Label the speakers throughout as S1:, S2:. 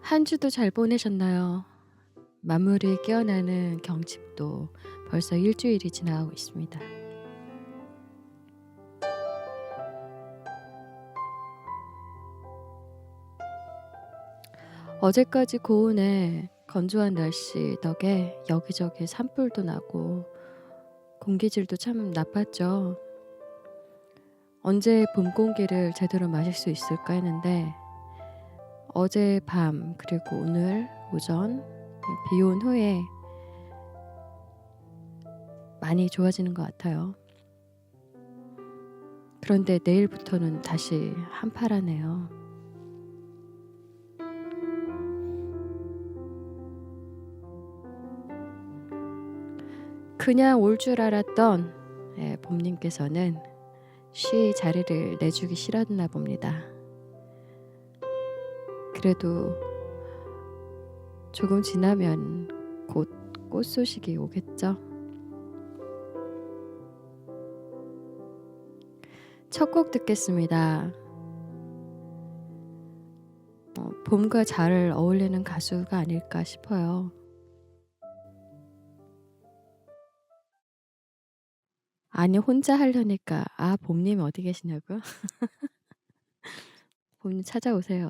S1: 한 주도 잘 보내셨나요? 만물이 깨어나는 경칩도 벌써 일 주일이 지나가고 있습니다. 어제까지 고운의 건조한 날씨 덕에 여기저기 산불도 나고 공기질도 참 나빴죠. 언제 봄 공기를 제대로 마실 수 있을까 했는데 어젯밤 그리고 오늘 오전 비 온 후에 많이 좋아지는 것 같아요. 그런데 내일부터는 다시 한파라네요. 그냥 올 줄 알았던 봄님께서는 쉬 자리를 내주기 싫었나 봅니다. 그래도 조금 지나면 곧 꽃 소식이 오겠죠. 첫 곡 듣겠습니다. 봄과 잘 어울리는 가수가 아닐까 싶어요. 아니 혼자 하려니까 봄님 어디 계시냐고요? 봄님 찾아오세요.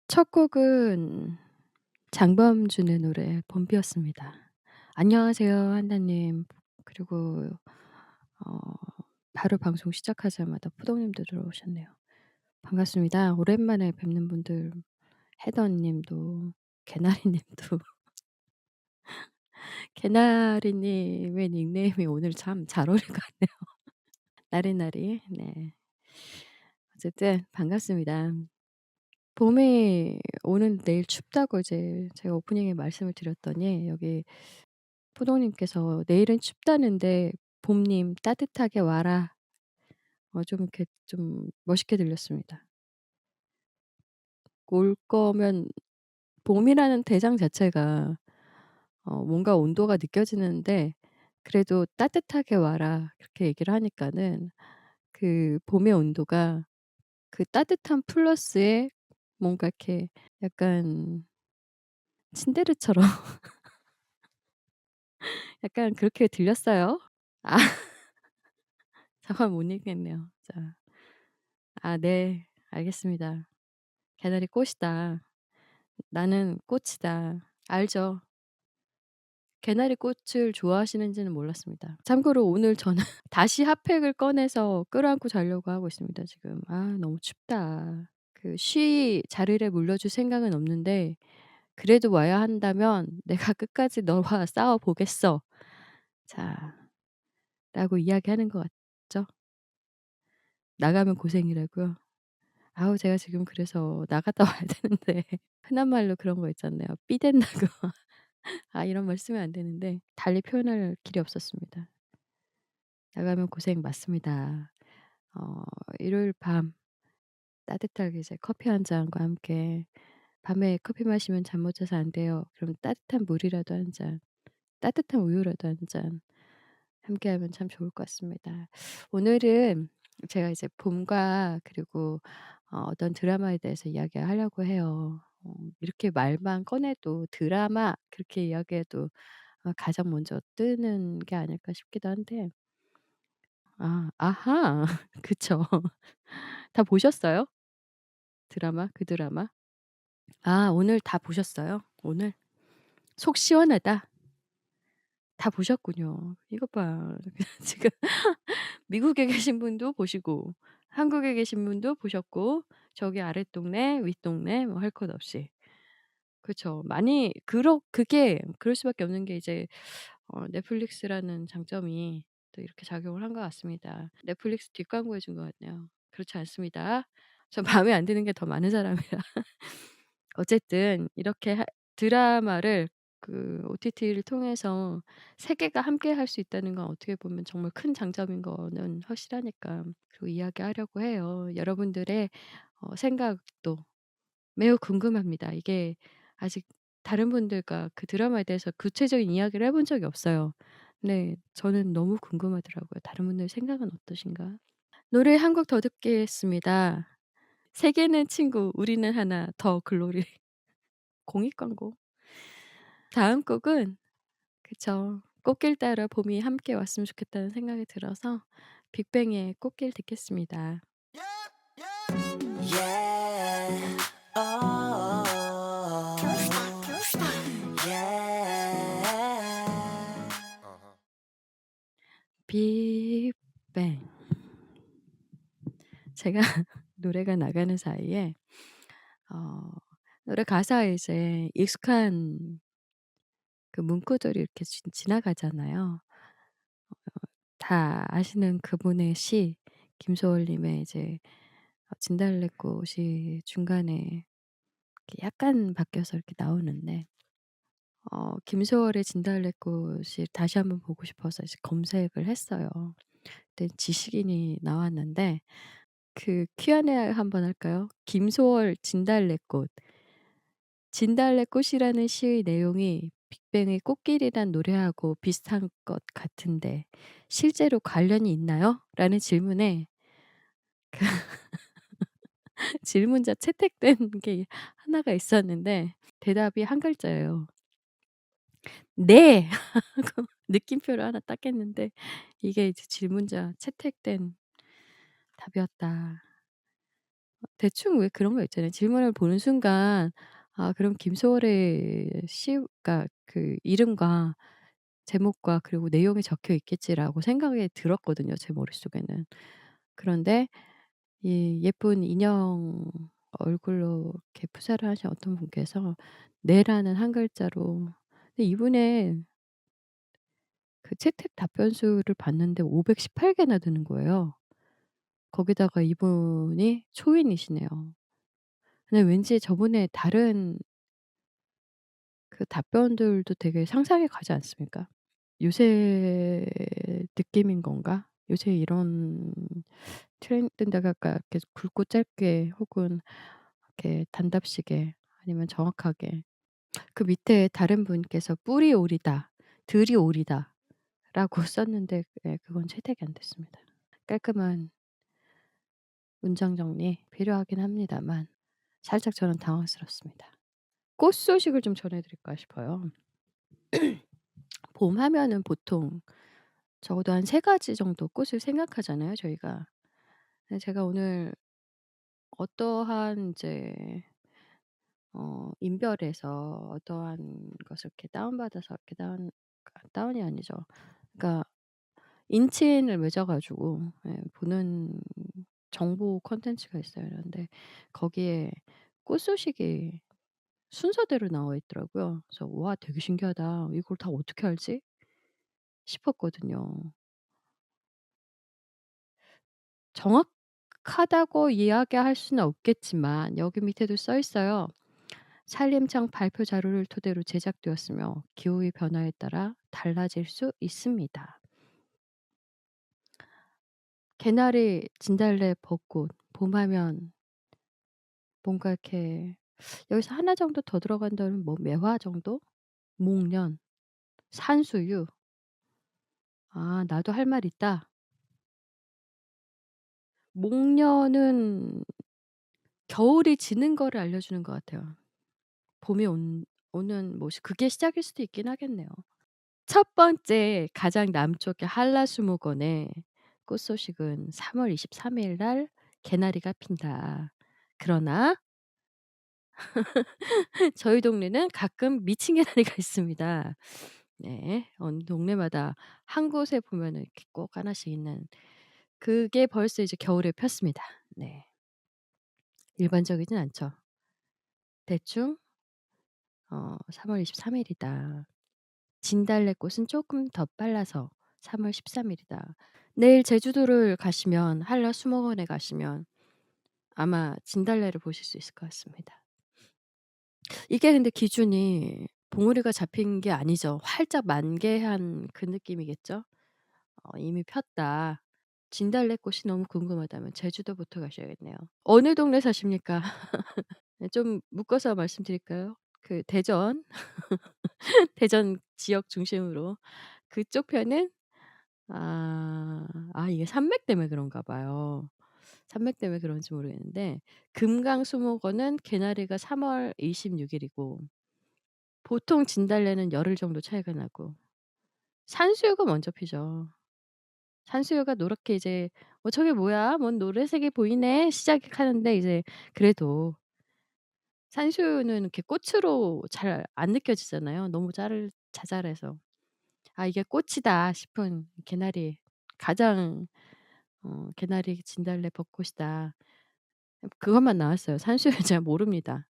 S1: 첫 곡은 장범준의 노래 봄비였습니다. 안녕하세요 한나님. 그리고 어 바로 방송 시작하자마자 푸동님도 들어오셨네요. 반갑습니다. 오랜만에 뵙는 분들 해던 님도 개나리 님도 개나리 님의 닉네임이 오늘 참 잘 어울릴 것 같네요. 나리나리. 네. 어쨌든 반갑습니다. 봄이 오는 내일 춥다고 이제 제가 오프닝에 말씀을 드렸더니 여기 푸동님께서 "내일은 춥다는데 봄님 따뜻하게 와라." 좀 이렇게 좀 멋있게 들렸습니다. 올 거면 봄이라는 대상 자체가 뭔가 온도가 느껴지는데 그래도 "따뜻하게 와라." 그렇게 얘기를 하니까는 그 봄의 온도가 그 따뜻함 플러스에 뭔가 이렇게 약간 침대르처럼 약간 그렇게 들렸어요. 아 잠깐 못 읽겠네요. 자. 네. 알겠습니다. "개나리 꽃이다. 나는 꽃이다." 알죠. 개나리 꽃을 좋아하시는지는 몰랐습니다. 참고로 오늘 저는 다시 핫팩을 꺼내서 끌어안고 자려고 하고 있습니다 지금. 너무 춥다. 그 쉬 자리를 물려줄 생각은 없는데 그래도 와야 한다면 "내가 끝까지 너와 싸워 보겠어." 자 라고 이야기하는 것 같죠? 나가면 고생이라고요? 제가 지금 그래서 나갔다 와야 되는데 흔한 말로 그런 거 있잖아요. 삐댄다고. 이런 말 쓰면 안 되는데 달리 표현할 길이 없었습니다. 나가면 고생 맞습니다. 어 일요일 밤 따뜻하게 이제 커피 한 잔과 함께 "밤에 커피 마시면 잠 못 자서 안 돼요." 그럼 따뜻한 물이라도 한 잔, 따뜻한 우유라도 한 잔 함께하면 참 좋을 것 같습니다. 오늘은 제가 이제 봄과 그리고 어떤 드라마에 대해서 이야기하려고 해요. 이렇게 말만 꺼내도 드라마 그렇게 이야기해도 가장 먼저 뜨는 게 아닐까 싶기도 한데 아하. 그쵸. 다 보셨어요? 드라마? 그 드라마? 오늘 다 보셨어요? 오늘? 속 시원하다. 다 보셨군요. 이것 봐. 지금 미국에 계신 분도 보시고 한국에 계신 분도 보셨고 저기 아랫동네 윗동네 뭐 할 것 없이. 그쵸. 많이 그게 그럴 수밖에 없는 게 이제 넷플릭스라는 장점이 또 이렇게 작용을 한 것 같습니다. 넷플릭스 뒷광고해 준 것 같네요. 그렇지 않습니다. 전 마음에 안 드는 게 더 많은 사람이라. 어쨌든 이렇게 드라마를 OTT를 통해서 세계가 함께 할 수 있다는 건 어떻게 보면 정말 큰 장점인 거는 확실하니까 그리고 이야기하려고 해요. 여러분들의 생각도 매우 궁금합니다. 이게 아직 다른 분들과 그 드라마에 대해서 구체적인 이야기를 해본 적이 없어요. 네. 저는 너무 궁금하더라고요. 다른 분들 생각은 어떠신가? 노래 한 곡 더 듣겠습니다. 세계는 친구 우리는 하나 더 글로리. 공익 광고. 다음 곡은 그쵸. 꽃길 따라 봄이 함께 왔으면 좋겠다는 생각이 들어서 빅뱅의 꽃길 듣겠습니다.
S2: Yeah. Oh. Yeah.
S1: 빅뱅. 제가 노래가 나가는 사이에 어 노래 가사에 이제 익숙한 그 문구들이 이렇게 지나가잖아요. 다 아시는 그분의 시 김소월 님의 이제 진달래꽃이 중간에 이렇게 약간 바뀌어서 이렇게 나오는데 김소월의 진달래꽃이 다시 한번 보고 싶어서 이제 검색을 했어요. 그때 지식인이 나왔는데 그 Q&A 한번 할까요? 김소월 진달래꽃. 진달래꽃이라는 시의 내용이 빅뱅의 꽃길이란 노래하고 비슷한 것 같은데 실제로 관련이 있나요? 라는 질문에 질문자 채택된 게 하나가 있었는데 대답이 한 글자예요. "네." 하고 느낌표를 하나 딱 했는데 이게 이제 질문자 채택된 답이었다. 대충 왜 그런 거 있잖아요. 질문을 보는 순간 '아 그럼 김소월의 시가 그 이름과 제목과 그리고 내용이 적혀 있겠지.'라고 생각이 들었거든요, 제 머릿속에는. 그런데 이 예쁜 인형 얼굴로 이렇게 푸사를 하신 어떤 분께서 "네"라는 한 글자로 근데 이분의 그 채택 답변 수를 봤는데 518 개나 되는 거예요. 거기다가 이분이 초인이시네요. 근데 왠지 저분의 다른 그 답변들도 되게 상상이 가지 않습니까? 요새 느낌인 건가? 요새 이런 트렌드인데다가 이렇게 굵고 짧게 혹은 이렇게 단답식에 아니면 정확하게 그 밑에 다른 분께서 "뿔이 오리다. 들이 오리다."라고 썼는데 예 그건 채택이 안 됐습니다. 깔끔한 문장 정리 필요하긴 합니다만 살짝 저는 당황스럽습니다. 꽃 소식을 좀 전해 드릴까 싶어요. 봄 하면은 보통 적어도 한 3 가지 정도 꽃을 생각하잖아요 저희가. 근데 제가 오늘 어떠한 이제 인별에서 어떠한 것을 이렇게 다운받아서 이렇게 다운이 아니죠. 그러니까 인친을 맺어 가지고 예 보는 정보 콘텐츠가 있어요. 그런데 거기에 꽃 소식이 순서대로 나와 있더라고요. 그래서 '와 되게 신기하다. 이걸 다 어떻게 알지?' 싶었거든요. 정확하다고 이야기할 수는 없겠지만 여기 밑에도 써 있어요. 산림청 발표 자료를 토대로 제작되었으며 기후의 변화에 따라 달라질 수 있습니다. 개나리, 진달래, 벚꽃, 봄하면 뭔가 이렇게 여기서 하나 정도 더 들어간다면 뭐 매화 정도? 목련, 산수유. 아 나도 할 말 있다. 목련은 겨울이 지는 거를 알려주는 것 같아요. 봄이 오는 뭐 그게 시작일 수도 있긴 하겠네요. 첫 번째 가장 남쪽의 한라수목원의 꽃 소식은 3월 23일 날 개나리가 핀다. 그러나 저희 동네는 가끔 미친 개나리가 있습니다. 네. 어느 동네마다 한 곳에 보면은 이렇게 꼭 하나씩 있는 그게 벌써 이제 겨울에 폈습니다. 네. 일반적이진 않죠. 대충 3월 23 일이다. 진달래꽃은 쪼끔 더 빨라서 3월 13 일이다. 내일 제주도를 가시면 한라수목원에 가시면 아마 진달래를 보실 수 있을 것 같습니다. 이게 근데 기준이 봉우리가 잡힌 게 아니죠. 활짝 만개한 그 느낌이겠죠? 이미 폈다. 진달래꽃이 너무 궁금하다면 제주도부터 가셔야겠네요. 어느 동네 사십니까? 네, 좀 묶어서 말씀드릴까요? 그 대전, 대전 지역 중심으로 그쪽 편은 이게 산맥 때문에 그런가 봐요. 산맥 때문에 그런지 모르겠는데 금강수목원은 개나리가 3월 26 일이고 보통 진달래는 열흘 정도 차이가 나고 산수유가 먼저 피죠. 산수유가 노랗게 이제 '저게 뭐야? 뭔 노란색이 보이네.' 시작하는데 이제 그래도 산수유는 이렇게 꽃으로 잘 안 느껴지잖아요, 너무 자잘해서. '아 이게 꽃이다.' 싶은 개나리 가장 개나리 진달래 벚꽃이다. 그것만 나왔어요. 산수유는 잘 모릅니다.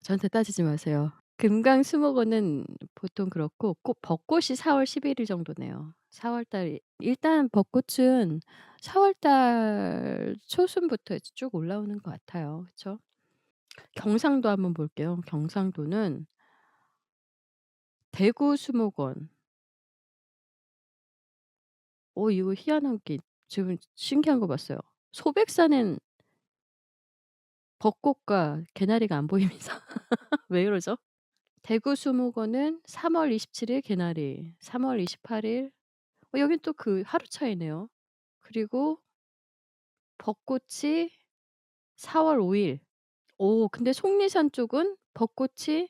S1: 저한테 따지지 마세요. 금강수목원은 보통 그렇고 벚꽃이 4월 11일 정도네요. 4월 달 일단 벚꽃은 4월 달 초순부터 이제 쭉 올라오는 것 같아요. 그쵸? 경상도 한번 볼게요. 경상도는 대구 수목원. 이거 희한한 게 지금 신기한 거 봤어요. 소백산엔 벚꽃과 개나리가 안 보입니다. 왜 이러죠? 대구 수목원은 3월 27일 개나리, 3월 28일 여긴 또 그 하루 차이네요. 그리고 벚꽃이 4월 5 일. 근데 속리산 쪽은 벚꽃이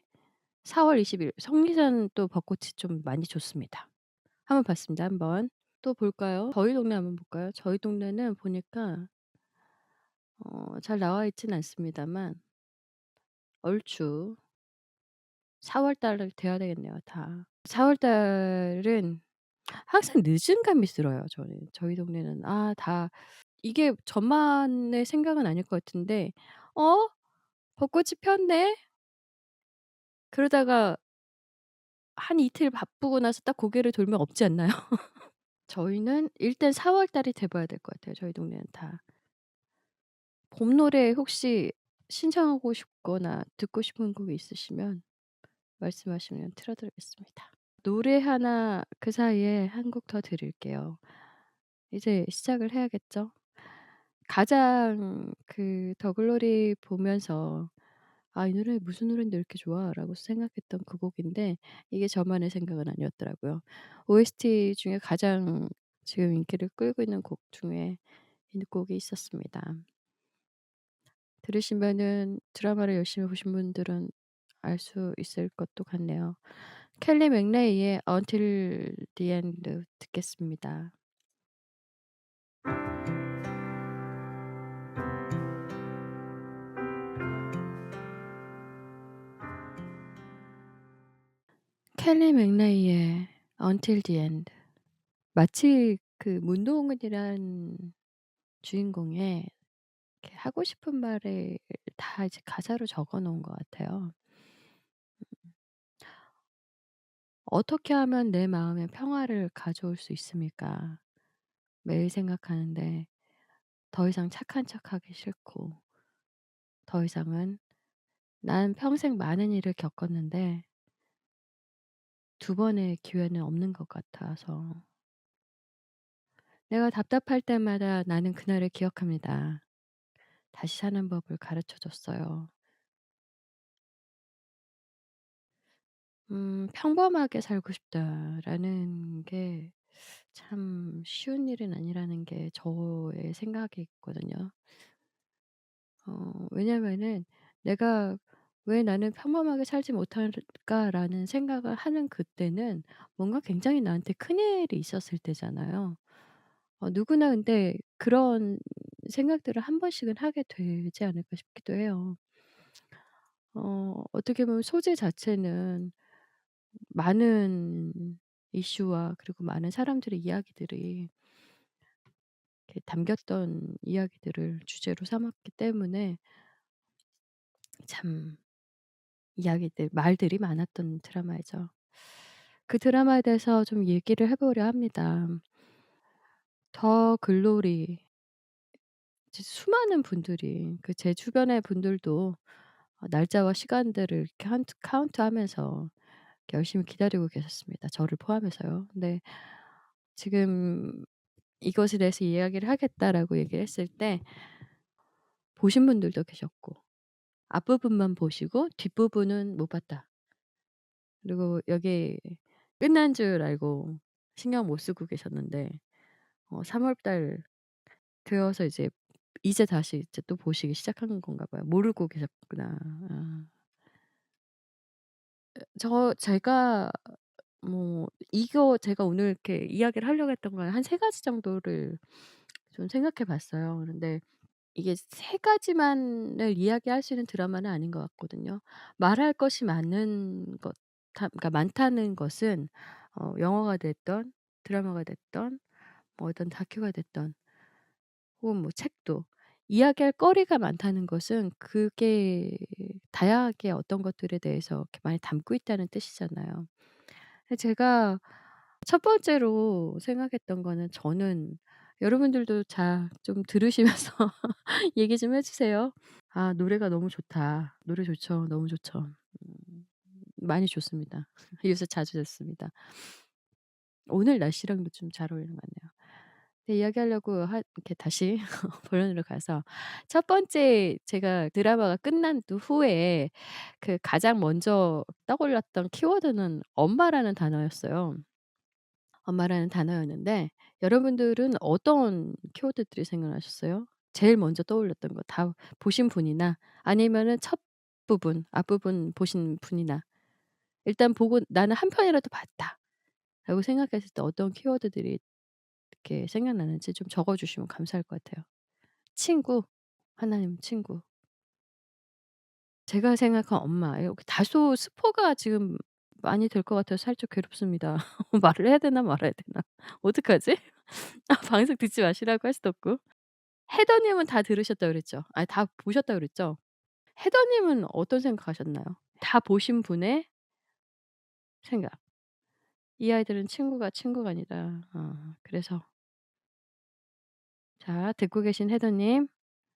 S1: 4월 20 일. 속리산 또 벚꽃이 좀 많이 좋습니다. 한번 봤습니다, 한 번. 또 볼까요? 저희 동네 한번 볼까요? 저희 동네는 보니까 잘 나와 있진 않습니다만 얼추 4월 달 돼야 되겠네요, 다. 4월 달은 항상 늦은 감이 들어요, 저는. 저희 동네는 다 이게 저만의 생각은 아닐 것 같은데 '어 벚꽃이 폈네.' 그러다가 한 이틀 바쁘고 나서 딱 고개를 돌면 없지 않나요? 저희는 일단 4월 달이 돼 봐야 될 것 같아요, 저희 동네는 다. 봄 노래 혹시 신청하고 싶거나 듣고 싶은 곡이 있으시면 말씀하시면 틀어 드리겠습니다. 노래 하나 그 사이에 한 곡 더 드릴게요. 이제 시작을 해야겠죠? 가장 그 더 글로리 보면서 '아 이 노래 무슨 노랜데 이렇게 좋아?'라고 생각했던 그 곡인데 이게 저만의 생각은 아니었더라고요. OST 중에 가장 지금 인기를 끌고 있는 곡 중에 이 곡이 있었습니다. 들으시면은 드라마를 열심히 보신 분들은 알 수 있을 것도 같네요. 켈리 맥레이의 Until the End 듣겠습니다. 켈리 맥레이의 Until the End. 마치 그 문동은이란 주인공의 이렇게 하고 싶은 말을 다 이제 가사로 적어 놓은 것 같아요. "어떻게 하면 내 마음에 평화를 가져올 수 있습니까?" 매일 생각하는데 더 이상 착한 척하기 싫고 더 이상은 난 평생 많은 일을 겪었는데 두 번의 기회는 없는 것 같아서 내가 답답할 때마다 나는 그날을 기억합니다. 다시 사는 법을 가르쳐 줬어요. '평범하게 살고 싶다.'라는 게 참 쉬운 일은 아니라는 게 저의 생각이거든요. 왜냐면은 '내가 왜 나는 평범하게 살지 못할까.'라는 생각을 하는 그때는 뭔가 굉장히 나한테 큰일이 있었을 때잖아요. 누구나 근데 그런 생각들을 한 번씩은 하게 되지 않을까 싶기도 해요. 어떻게 보면 소재 자체는 많은 이슈와 그리고 많은 사람들의 이야기들이 이렇게 담겼던 이야기들을 주제로 삼았기 때문에 참 말들이 많았던 드라마이죠. 그 드라마에 대해서 좀 얘기를 해 보려 합니다. 더 글로리 수많은 분들이 제 주변의 분들도 날짜와 시간들을 이렇게 카운트하면서 열심히 기다리고 계셨습니다, 저를 포함해서요. 근데 지금 "이것에 대해서 이야기를 하겠다."라고 얘기를 했을 때 보신 분들도 계셨고 앞부분만 보시고 뒷부분은 못 봤다. 그리고 여기 끝난 줄 알고 신경 못 쓰고 계셨는데 3월 달 되어서 이제 다시 이제 또 보시기 시작한 건가 봐요. 모르고 계셨구나. 아. 제가 이거 제가 오늘 이렇게 이야기를 하려고 했던 건 한 세 가지 정도를 좀 생각해 봤어요. 그런데 이게 세 가지만을 이야기할 수 있는 드라마는 아닌 것 같거든요. 말할 것이 많은 것 그러니까 많다는 것은 영화가 됐든 드라마가 됐든 뭐 어떤 다큐가 됐든 혹은 뭐 책도 이야기할 거리가 많다는 것은 그게 다양하게 어떤 것들에 대해서 이렇게 많이 담고 있다는 뜻이잖아요. 근데 제가 첫 번째로 생각했던 거는 저는 여러분들도 자 좀 들으시면서 얘기 좀 해 주세요. "아 노래가 너무 좋다." 노래 좋죠. 너무 좋죠. 많이 좋습니다. 요새 자주 듣습니다. 오늘 날씨랑도 좀 잘 어울리는 것 같네요. 네 이야기하려고 이렇게 다시 본론으로 가서 첫 번째 제가 드라마가 끝난 후에 가장 먼저 떠올랐던 키워드는 엄마라는 단어였어요. 엄마라는 단어였는데 여러분들은 어떤 키워드들이 생각나셨어요? 제일 먼저 떠올렸던 거 다 보신 분이나 아니면은 첫 부분 앞부분 보신 분이나 일단 보고 '나는 한 편이라도 봤다.'라고 생각했을 때 어떤 키워드들이 이렇게 생각나는지 좀 적어 주시면 감사할 것 같아요. 친구, 하나님 친구. 제가 생각한 엄마. 이렇게 다소 스포가 지금 많이 될 것 같아서 살짝 괴롭습니다. 말을 해야 되나 말아야 되나. 어떡하지? 아 방송 듣지 마시라고 할 수도 없고. 헤더 님은 다 들으셨다고 그랬죠? 아니 다 보셨다고 그랬죠? 헤더 님은 어떤 생각하셨나요? 다 보신 분의 생각. 이 아이들은 친구가 아니다. 그래서 자 듣고 계신 헤더 님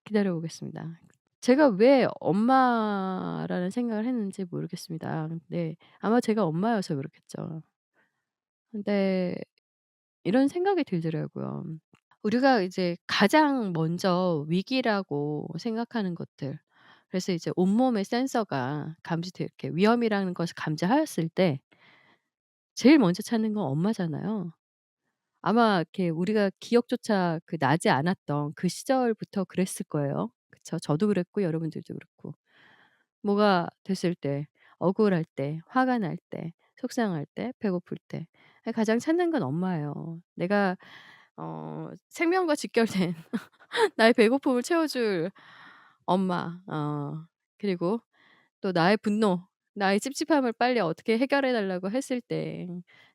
S1: 기다려 보겠습니다. 제가 왜 엄마라는 생각을 했는지 모르겠습니다. 근데 아마 제가 엄마여서 그렇겠죠. 근데 이런 생각이 들더라고요. 우리가 이제 가장 먼저 위기라고 생각하는 것들 그래서 이제 온몸의 센서가 이렇게 위험이라는 것을 감지하였을 때 제일 먼저 찾는 건 엄마잖아요. 아마 이렇게 우리가 기억조차 나지 않았던 그 시절부터 그랬을 거예요. 그쵸? 저도 그랬고 여러분들도 그렇고. 뭐가 됐을 때, 억울할 때, 화가 날 때, 속상할 때, 배고플 때 가장 찾는 건 엄마예요. 내가 생명과 직결된 나의 배고픔을 채워줄 엄마. 그리고 또 나의 분노, 나의 찝찝함을 빨리 어떻게 해결해 달라고 했을 때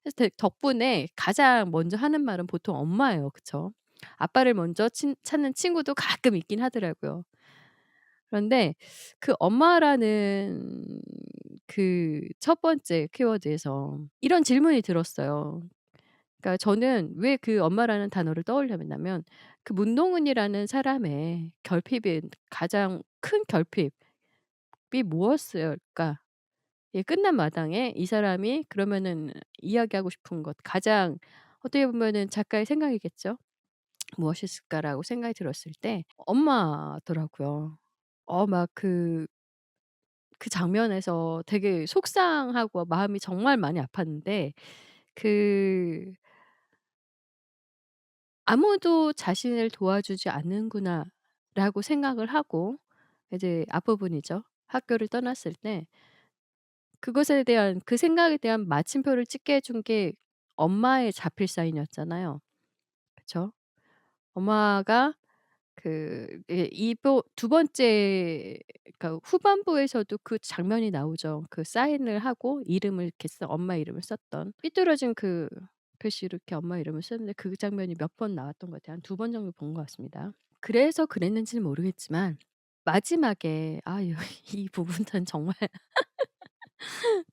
S1: 그래서 덕분에 가장 먼저 하는 말은 보통 엄마예요. 그쵸? 아빠를 먼저 찾는 친구도 가끔 있긴 하더라고요. 그런데 그 엄마라는 그 첫 번째 키워드에서 이런 질문이 들었어요. 그러니까 저는 왜 그 엄마라는 단어를 떠올렸냐면 문동은이라는 사람의 결핍인 가장 큰 결핍이 무엇일까? 예 끝난 마당에 이 사람이 그러면은 이야기하고 싶은 것 가장 어떻게 보면은 작가의 생각이겠죠. '무엇이 있을까?'라고 생각이 들었을 때 엄마더라고요. 막 그 장면에서 되게 속상하고 마음이 정말 많이 아팠는데 그 '아무도 자신을 도와주지 않는구나.'라고 생각을 하고 이제 앞부분이죠. 학교를 떠났을 때 그것에 대한 그 생각에 대한 마침표를 찍게 해준 게 엄마의 자필 사인이었잖아요. 그쵸? 엄마가 두 번째 그러니까 후반부에서도 그 장면이 나오죠. 사인을 하고 이름을 이렇게 엄마 이름을 썼던 삐뚤어진 글씨로 이렇게 엄마 이름을 썼는데 그 장면이 몇 번 나왔던 것 같아요. 한 두 번 정도 본 것 같습니다. 그래서 그랬는지는 모르겠지만 마지막에 이 부분은 정말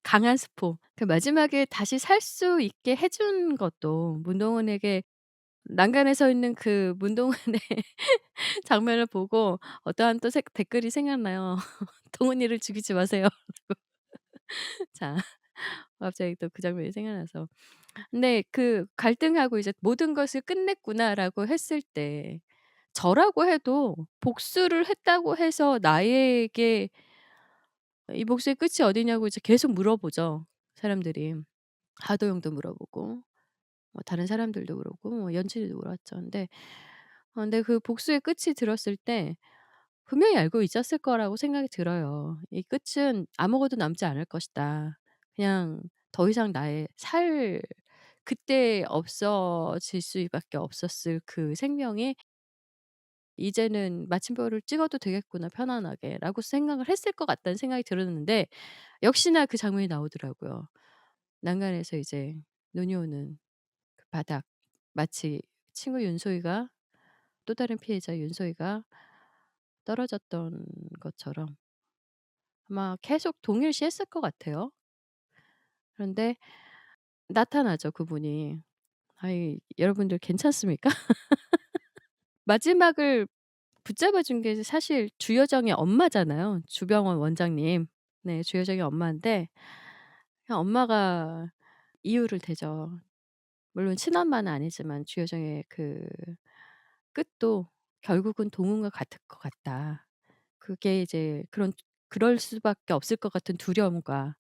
S1: 강한 스포. 마지막에 다시 살 수 있게 해준 것도 문동은에게 난간에 서 있는 문동은의 장면을 보고 어떠한 또 댓글이 생각나요. "동은이를 죽이지 마세요." 자 갑자기 또 그 장면이 생각나서. 근데 그 갈등하고 이제 '모든 것을 끝냈구나.'라고 했을 때 저라고 해도 복수를 했다고 해서 나에게 "이 복수의 끝이 어디냐."고 이제 계속 물어보죠, 사람들이. 하도영도 물어보고 뭐 다른 사람들도 물어보고 뭐 연출이도 물었죠. 근데 그 복수의 끝이 들었을 때 분명히 알고 있었을 거라고 생각이 들어요. '이 끝은 아무것도 남지 않을 것이다. 그냥 더 이상 나의 살 그때 없어질 수밖에 없었을 그 생명이 이제는 마침표를 찍어도 되겠구나 편안하게.'라고 생각을 했을 것 같다는 생각이 들었는데 역시나 그 장면이 나오더라고요. 난간에서 이제 눈이 오는 그 바닥. 마치 친구 윤소희가 또 다른 피해자 윤소희가 떨어졌던 것처럼 아마 계속 동일시했을 것 같아요. 그런데 나타나죠 그분이. 아이 여러분들 괜찮습니까? 마지막을 붙잡아 준 게 사실 주여정의 엄마잖아요. 주병원 원장님. 네 주여정의 엄마인데 그냥 엄마가 이유를 대죠. 물론 친엄마는 아니지만 주여정의 그 끝도 결국은 동훈과 같을 것 같다. 그게 이제 그럴 수밖에 없을 것 같은 두려움과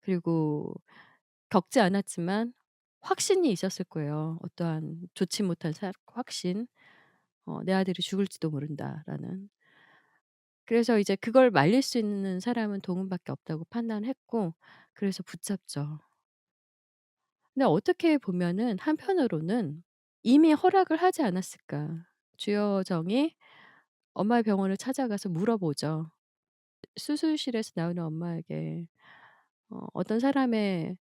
S1: 그리고 겪지 않았지만 확신이 있었을 거예요. 어떠한 좋지 못한 확신. '내 아들이 죽을지도 모른다.'라는. 그래서 이제 그걸 말릴 수 있는 사람은 동훈밖에 없다고 판단했고 그래서 붙잡죠. 근데 어떻게 보면은 한편으로는 이미 허락을 하지 않았을까. 주여정이 엄마의 병원을 찾아가서 물어보죠. 수술실에서 나오는 엄마에게 "어떤 사람의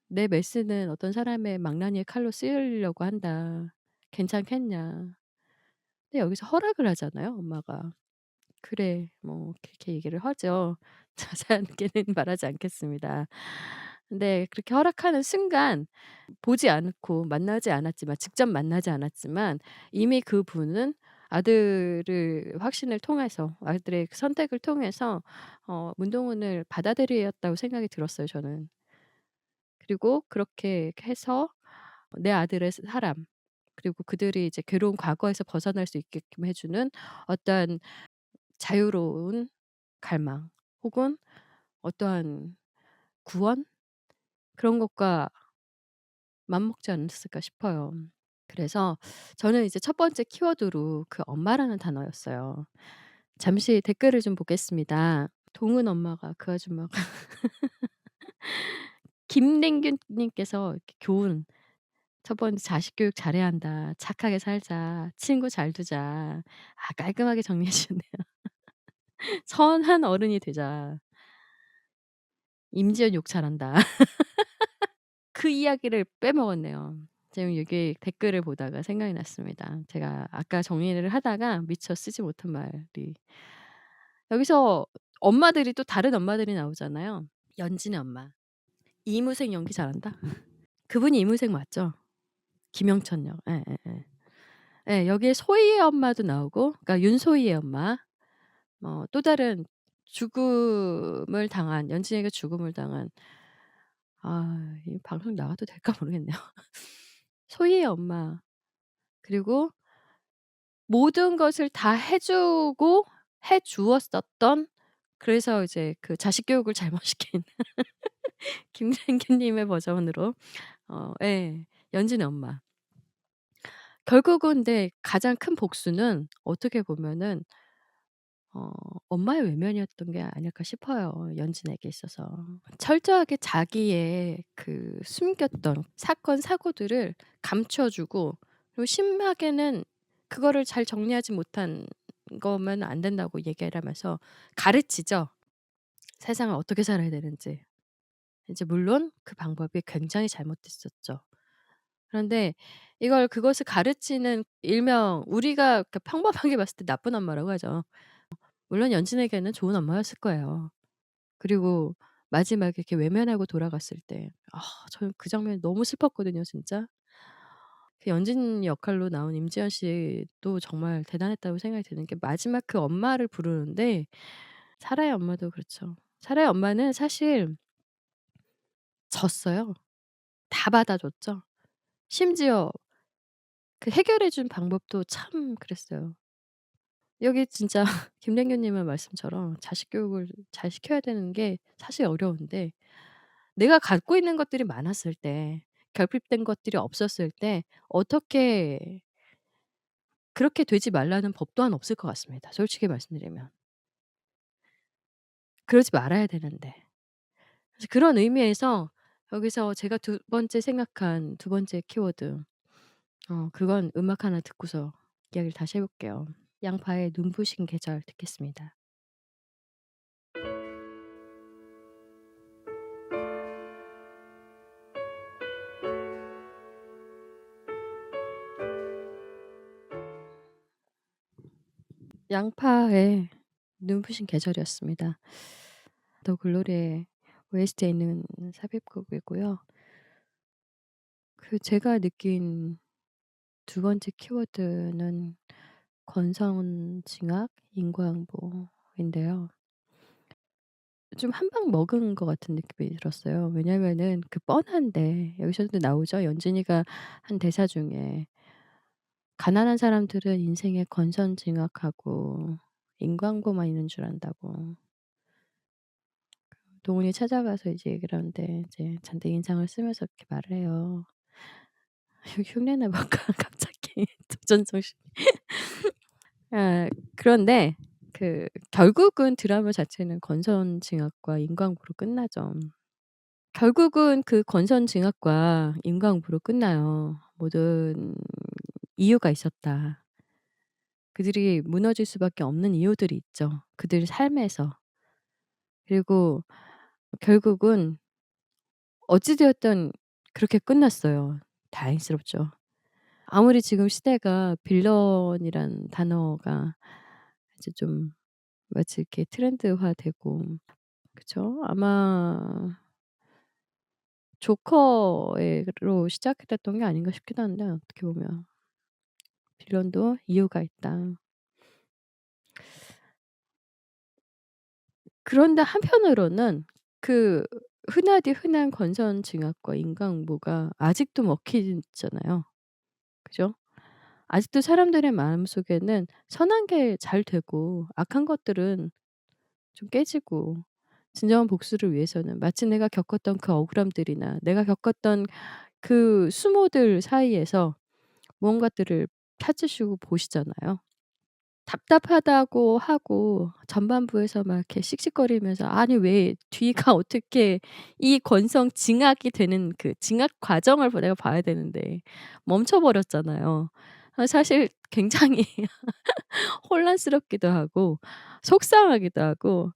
S1: 내 메스는 어떤 사람의 망나니의 칼로 쓰이려고 한다. 괜찮겠냐." 근데 여기서 허락을 하잖아요 엄마가. "그래." 뭐 그렇게 얘기를 하죠. 자세하게는 말하지 않겠습니다. 근데 그렇게 허락하는 순간 보지 않고 만나지 않았지만 직접 만나지 않았지만 이미 그분은 아들을 확신을 통해서 아들의 그 선택을 통해서 문동훈을 받아들였다고 생각이 들었어요 저는. 그리고 그렇게 해서 내 아들의 사람 그리고 그들이 이제 괴로운 과거에서 벗어날 수 있게끔 해 주는 어떠한 자유로운 갈망 혹은 어떠한 구원 그런 것과 맞먹지 않았을까 싶어요. 그래서 저는 이제 첫 번째 키워드로 그 엄마라는 단어였어요. 잠시 댓글을 좀 보겠습니다. 동은 엄마가 그 아줌마가 김랭균 님께서 이렇게 교훈 첫 번째 "자식 교육 잘해야 한다. 착하게 살자. 친구 잘 두자." 깔끔하게 정리해 주셨네요. "선한 어른이 되자." "임지연 욕 잘한다." 그 이야기를 빼먹었네요. 지금 여기 댓글을 보다가 생각이 났습니다. 제가 아까 정리를 하다가 미처 쓰지 못한 말이 여기서 엄마들이 또 다른 엄마들이 나오잖아요. 연진의 엄마. 이무생 연기 잘한다. 그분이 이무생 맞죠? 김영천 역. 예예예. 예 여기에 소희의 엄마도 나오고 그러니까 윤소희의 엄마 또 다른 죽음을 당한 연진에게 죽음을 당한 이 방송 나가도 될까 모르겠네요. 소희의 엄마 그리고 모든 것을 다 해 주고 해 주었었던 그래서 이제 그 자식 교육을 잘못 시킨 김생규 님의 버전으로 예. 연진의 엄마. 결국은 근데 가장 큰 복수는 어떻게 보면은 어 엄마의 외면이었던 게 아닐까 싶어요, 연진에게 있어서. 철저하게 자기의 그 숨겼던 사건 사고들을 감춰 주고 그리고 심하게는 그거를 잘 정리하지 못한 거면 안 된다고 얘기를 하면서 가르치죠. 세상을 어떻게 살아야 되는지. 이제 물론 그 방법이 굉장히 잘못됐었죠. 그런데 그것을 가르치는 일명 우리가 그 평범하게 봤을 때 나쁜 엄마라고 하죠. 물론 연진에게는 좋은 엄마였을 거예요. 그리고 마지막에 이렇게 외면하고 돌아갔을 때 저는 그 장면이 너무 슬펐거든요 진짜. 그 연진 역할로 나온 임지연 씨도 정말 대단했다고 생각이 드는 게 마지막 그 엄마를 부르는데 사라의 엄마도 그렇죠. 사라의 엄마는 사실 졌어요. 다 받아줬죠. 심지어 그 해결해 준 방법도 참 그랬어요. 여기 진짜 김랭규 님의 말씀처럼 자식 교육을 잘 시켜야 되는 게 사실 어려운데 내가 갖고 있는 것들이 많았을 때 결핍된 것들이 없었을 때 어떻게 그렇게 되지 말라는 법 또한 없을 것 같습니다, 솔직히 말씀드리면. 그러지 말아야 되는데. 그래서 그런 의미에서 여기서 제가 두 번째 생각한 두 번째 키워드 그건 음악 하나 듣고서 이야기를 다시 해 볼게요. 양파의 눈부신 계절 듣겠습니다. 양파의 눈부신 계절이었습니다. 더 글로리의 OST에 있는 삽입곡이고요. 그 제가 느낀 두 번째 키워드는 권선징악, 인과응보인데요. 좀 한 방 먹은 것 같은 느낌이 들었어요. 왜냐면은 그 뻔한데 여기서도 나오죠. 연진이가 한 대사 중에 "가난한 사람들은 인생에 권선징악하고 인과응보만 있는 줄 안다."고. 동훈이 찾아가서 이제 얘기를 하는데 이제 잔뜩 인상을 쓰면서 그렇게 말을 해요. 흉내내 볼까 갑자기 도전정신. 아 그런데 그 결국은 드라마 자체는 권선징악과 인과응보로 끝나죠. 결국은 그 권선징악과 인과응보로 끝나요. "모든 이유가 있었다." 그들이 무너질 수밖에 없는 이유들이 있죠, 그들 삶에서. 그리고 결국은 어찌 되었든 그렇게 끝났어요. 다행스럽죠. 아무리 지금 시대가 빌런이란 단어가 이제 좀 마치 이렇게 트렌드화되고 그쵸? 아마 조커에 로 시작됐던 게 아닌가 싶기도 한데 어떻게 보면. 빌런도 이유가 있다. 그런데 한편으로는 그 흔하디 흔한 권선징악과 인과응보가 아직도 먹히잖아요. 그죠? 아직도 사람들의 마음속에는 선한 게 잘 되고 악한 것들은 좀 깨지고 진정한 복수를 위해서는 마치 내가 겪었던 그 억울함들이나 내가 겪었던 그 수모들 사이에서 무언가들을 찾으시고 보시잖아요. 답답하다고 하고 전반부에서 막 이렇게 씩씩거리면서 아니 왜 뒤가 어떻게 이 권선징악이 되는 그 징악 과정을 내가 봐야 되는데 멈춰 버렸잖아요. 사실 굉장히 혼란스럽기도 하고 속상하기도 하고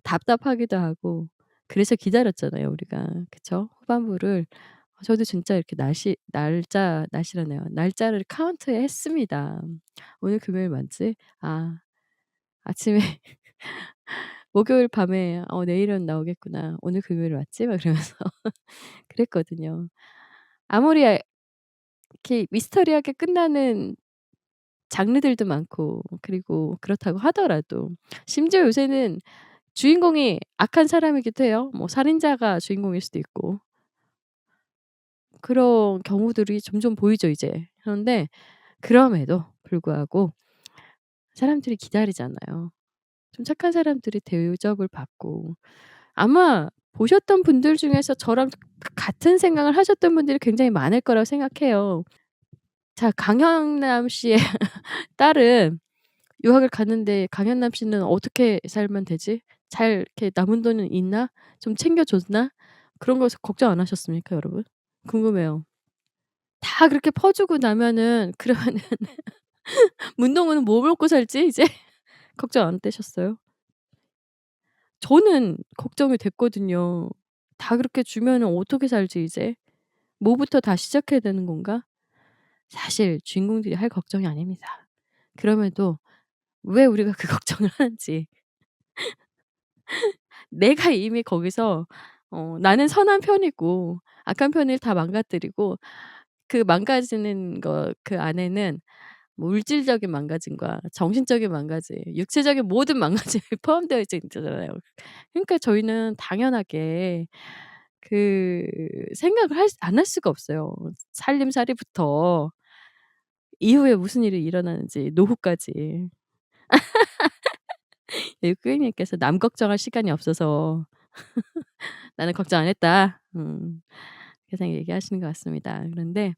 S1: 답답하기도 하고 그래서 기다렸잖아요 우리가. 그쵸? 후반부를. 저도 진짜 이렇게 날짜라네요. 날짜를 카운트했습니다. '오늘 금요일 맞지? 아 아침에 목요일 밤에 내일은 나오겠구나. 오늘 금요일 맞지?' 막 이러면서 그랬거든요. 아무리 이렇게 미스터리하게 끝나는 장르들도 많고 그리고 그렇다고 하더라도 심지어 요새는 주인공이 악한 사람이기도 해요. 뭐 살인자가 주인공일 수도 있고. 그런 경우들이 점점 보이죠 이제. 그런데 그럼에도 불구하고 사람들이 기다리잖아요. 좀 착한 사람들이 대접을 받고 아마 보셨던 분들 중에서 저랑 같은 생각을 하셨던 분들이 굉장히 많을 거라고 생각해요. 자 강현남 씨의 딸은 유학을 갔는데 강현남 씨는 어떻게 살면 되지? 잘 이렇게 남은 돈은 있나? 좀 챙겨 줬나? 그런 거 걱정 안 하셨습니까 여러분? 궁금해요. 다 그렇게 퍼주고 나면은 그러면은 문동은은 뭐 먹고 살지 이제? 걱정 안 되셨어요? 저는 걱정이 됐거든요. 다 그렇게 주면은 어떻게 살지 이제? 뭐부터 다시 시작해야 되는 건가? 사실 주인공들이 할 걱정이 아닙니다. 그럼에도 왜 우리가 그 걱정을 하는지 내가 이미 거기서 나는 선한 편이고 악한 편을 다 망가뜨리고 그 망가지는 거 그 안에는 물질적인 망가짐과 정신적인 망가짐, 육체적인 모든 망가짐이 포함되어 있잖아요. 그러니까 저희는 당연하게 그 생각을 안 할 수가 없어요. 살림살이부터 이후에 무슨 일이 일어나는지 노후까지. 예 고객님께서 "남 걱정할 시간이 없어서 나는 걱정 안 했다." 계속 얘기하시는 것 같습니다. 그런데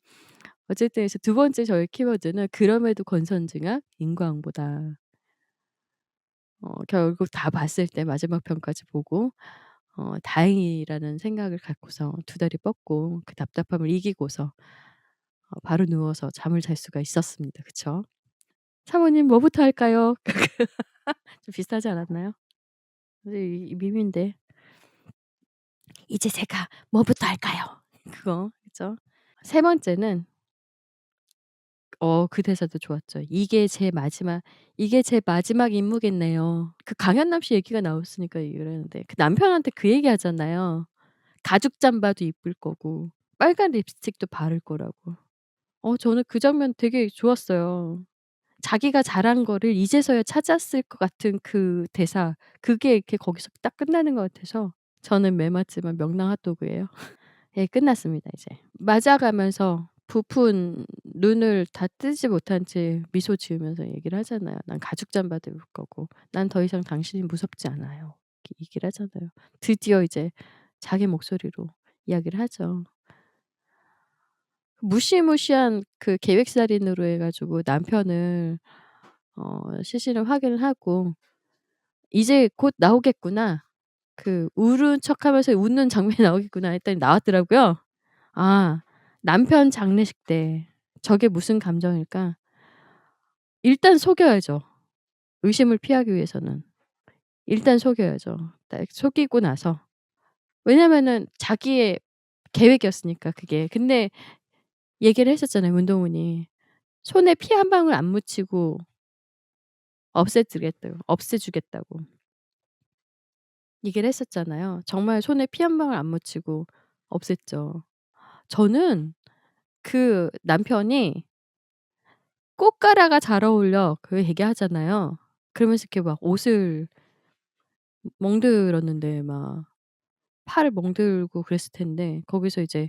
S1: 어쨌든 그래서 두 번째 저의 키워드는 그럼에도 권선징악 인과응보다. 결국 다 봤을 때 마지막 편까지 보고 다행이라는 생각을 갖고서 두 다리 뻗고 그 답답함을 이기고서 바로 누워서 잠을 잘 수가 있었습니다. 그쵸? 사모님 뭐부터 할까요? 좀 비슷하지 않았나요? 근데 이 밈인데 "이제 제가 뭐부터 할까요?" 그거 그죠? 세 번째는 그 대사도 좋았죠. 이게 제 마지막 임무겠네요." 그 강현남 씨 얘기가 나왔으니까 얘기를 하는데 그 남편한테 그 얘기하잖아요. 가죽 잠바도 입을 거고 빨간 립스틱도 바를 거라고. 저는 그 장면 되게 좋았어요. 자기가 잘한 거를 이제서야 찾았을 것 같은 그 대사 그게 이렇게 거기서 딱 끝나는 것 같아서 저는 매맞지만 명랑 핫도그예요. 예 끝났습니다 이제. 맞아가면서 부푼 눈을 다 뜨지 못한 채 미소 지으면서 얘기를 하잖아요. "난 가죽 잠바도 입을 거고 난 더 이상 당신이 무섭지 않아요." 이렇게 얘기를 하잖아요. 드디어 이제 자기 목소리로 이야기를 하죠. 무시무시한 그 계획살인으로 해 가지고 남편을 시신을 확인을 하고 '이제 곧 나오겠구나. 그 울은 척하면서 웃는 장면이 나오겠구나.' 했더니 나왔더라고요. 아 남편 장례식 때 저게 무슨 감정일까? 일단 속여야죠. 의심을 피하기 위해서는. 일단 속여야죠. 딱 속이고 나서 왜냐면은 자기의 계획이었으니까 그게. 근데 얘기를 했었잖아요 문동훈이. 손에 피 한 방울 안 묻히고 없애주겠다고 얘기를 했었잖아요. 정말 손에 피 한 방울 안 묻히고 없앴죠. 저는 그 남편이 "꽃가라가 잘 어울려." 그 얘기하잖아요. 그러면서 이렇게 막 옷을 멍들었는데 막 팔을 멍들고 그랬을 텐데 거기서 이제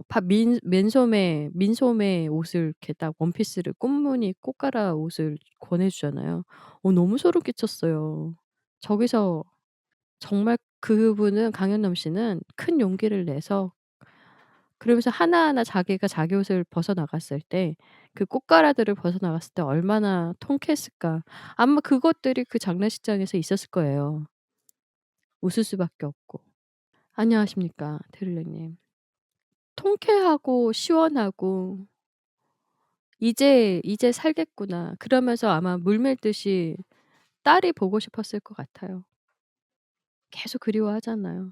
S1: 파 민 맨소매 민소매 옷을 이렇게 딱 원피스를 꽃무늬 꽃가라 옷을 권해 주잖아요. 너무 소름 끼쳤어요. 저기서 정말 그분은 강현남 씨는 큰 용기를 내서 그러면서 하나하나 자기가 자기 옷을 벗어 나갔을 때 그 꽃가라들을 벗어 나갔을 때 얼마나 통쾌했을까. 아마 그것들이 그 장례식장에서 있었을 거예요. 웃을 수밖에 없고. 안녕하십니까 테를레님. 통쾌하고 시원하고 '이제 살겠구나.' 그러면서 아마 물밀듯이 딸이 보고 싶었을 것 같아요. 계속 그리워하잖아요.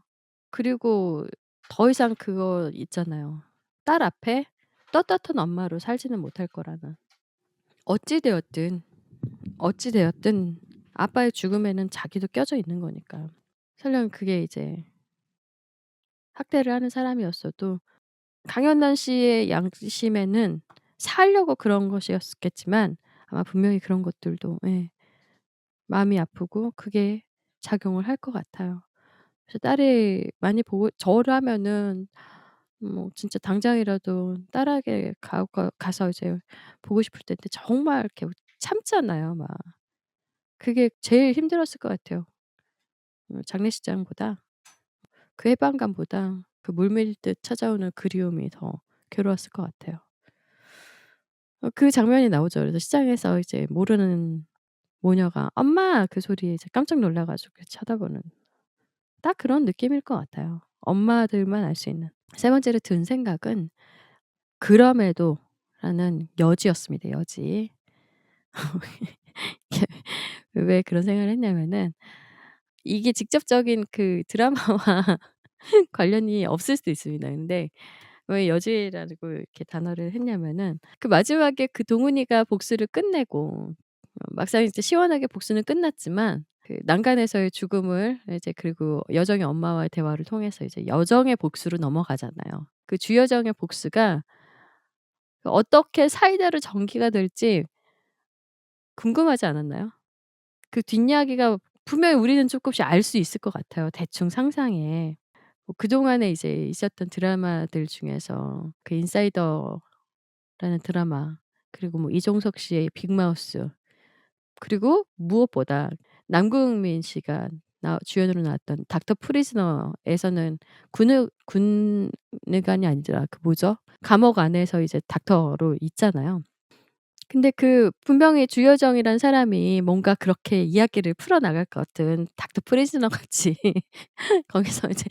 S1: 그리고 더 이상 그거 있잖아요. 딸 앞에 떳떳한 엄마로 살지는 못할 거라는. 어찌 되었든, 어찌 되었든 아빠의 죽음에는 자기도 껴져 있는 거니까. 설령 그게 이제 학대를 하는 사람이었어도 강연남 씨의 양심에는 살려고 그런 것이었겠지만 아마 분명히 그런 것들도 예 마음이 아프고 그게 작용을 할 것 같아요. 그래서 딸이 많이 보고 저라면은 뭐 진짜 당장이라도 딸에게 가서 이제 보고 싶을 텐데 정말 이렇게 참잖아요 막. 그게 제일 힘들었을 것 같아요. 장례식장보다 그 해방감보다 그 물밀듯 찾아오는 그리움이 더 괴로웠을 것 같아요. 그 장면이 나오죠. 그래서 시장에서 이제 모르는 모녀가 "엄마!" 그 소리에 이제 깜짝 놀라 가지고 이렇게 쳐다보는 딱 그런 느낌일 것 같아요. 엄마들만 알 수 있는. 세 번째로 든 생각은 '그럼에도.'라는 여지였습니다, 여지. 왜 그런 생각을 했냐면은 이게 직접적인 그 드라마와 관련이 없을 수도 있습니다. 근데 왜 여지라고 이렇게 단어를 했냐면은 그 마지막에 그 동훈이가 복수를 끝내고 막상 이제 시원하게 복수는 끝났지만 그 난간에서의 죽음을 이제 그리고 여정의 엄마와의 대화를 통해서 이제 여정의 복수로 넘어가잖아요. 그 주여정의 복수가 어떻게 사이다로 전개가 될지 궁금하지 않았나요? 그 뒷이야기가 분명히 우리는 쪼끔씩 알 수 있을 것 같아요, 대충 상상에. 뭐 그동안에 이제 있었던 드라마들 중에서 그 인사이더라는 드라마, 그리고 뭐 이종석 씨의 빅마우스, 그리고 무엇보다 남궁민 씨가 주연으로 나왔던 닥터 프리즈너에서는 군의관이 아니라 그 뭐죠? 감옥 안에서 이제 닥터로 있잖아요. 근데 그 분명히 주여정이란 사람이 뭔가 그렇게 이야기를 풀어나갈 것 같은 닥터 프리즈너 같이 거기서 이제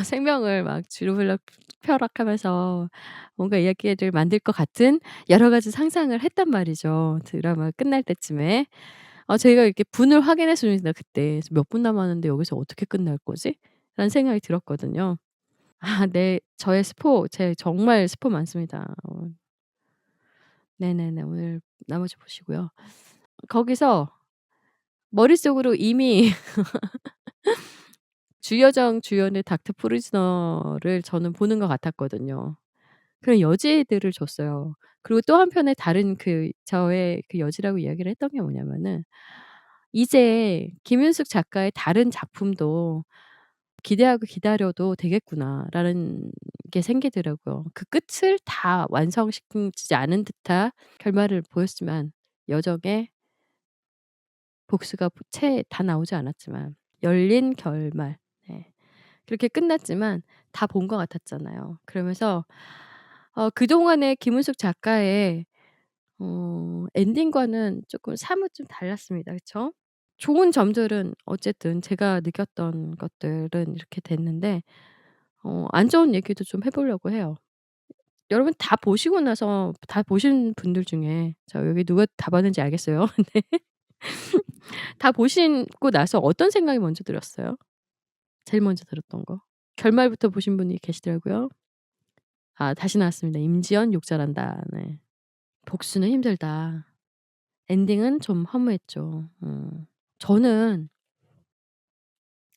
S1: 생명을 막 주르륵 펴락하면서 뭔가 이야기를 만들 것 같은 여러 가지 상상을 했단 말이죠, 드라마 끝날 때쯤에. 저희가 이렇게 분을 확인했습니다 그때. '몇 분 남았는데 여기서 어떻게 끝날 거지?' 라는 생각이 들었거든요. 네. 제 정말 스포 많습니다. 네네네. 오늘 나머지 보시고요. 거기서 머릿속으로 이미 주여정 주연의 닥터 프리즈너를 저는 보는 것 같았거든요. 그런 여지들을 줬어요. 그리고 또 한편에 다른 저의 그 여지라고 이야기를 했던 게 뭐냐면은, 이제 김윤숙 작가의 다른 작품도 기대하고 기다려도 되겠구나라는 게 생기더라고요. 그 끝을 다 완성시키지 않은 듯한 결말을 보였지만, 여정의 복수가 채 다 나오지 않았지만 열린 결말. 네. 그렇게 끝났지만 다 본 것 같았잖아요. 그러면서 그동안의 김은숙 작가의 엔딩과는 쪼끔 사뭇 좀 달랐습니다. 그쵸? 좋은 점들은 어쨌든 제가 느꼈던 것들은 이렇게 됐는데, 안 좋은 얘기도 좀 해 보려고 해요. 여러분 다 보시고 나서, 다 보신 분들 중에 자 여기 누가 다 봤는지 알겠어요. 네. 다 보시고 나서 어떤 생각이 먼저 들었어요? 제일 먼저 들었던 거. 결말부터 보신 분이 계시더라고요. 다시 나왔습니다. 임지연 욕 잘한다. 네. 복수는 힘들다. 엔딩은 좀 허무했죠. 저는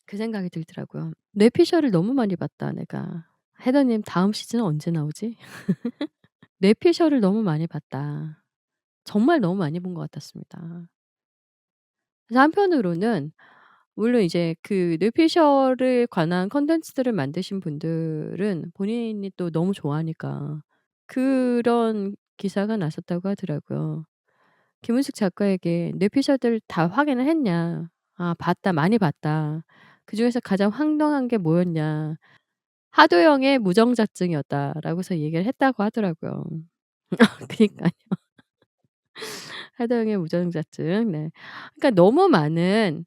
S1: 그 생각이 들더라고요. '뇌피셜을 너무 많이 봤다 내가. 해더님 다음 시즌은 언제 나오지?' '뇌피셜을 너무 많이 봤다.' 정말 너무 많이 본 것 같았습니다. 그래서 한편으로는 물론 이제 그 뇌피셜에 관한 콘텐츠들을 만드신 분들은 본인이 또 너무 좋아하니까 그런 기사가 났었다고 하더라고요. 김은숙 작가에게 "뇌피셜들 다 확인을 했냐?" "아 봤다. 많이 봤다." "그중에서 가장 황당한 게 뭐였냐?" "하도영의 무정자증이었다."라고서 얘기를 했다고 하더라고요. 그니까요. 하도영의 무정자증. 네. 그러니까 너무 많은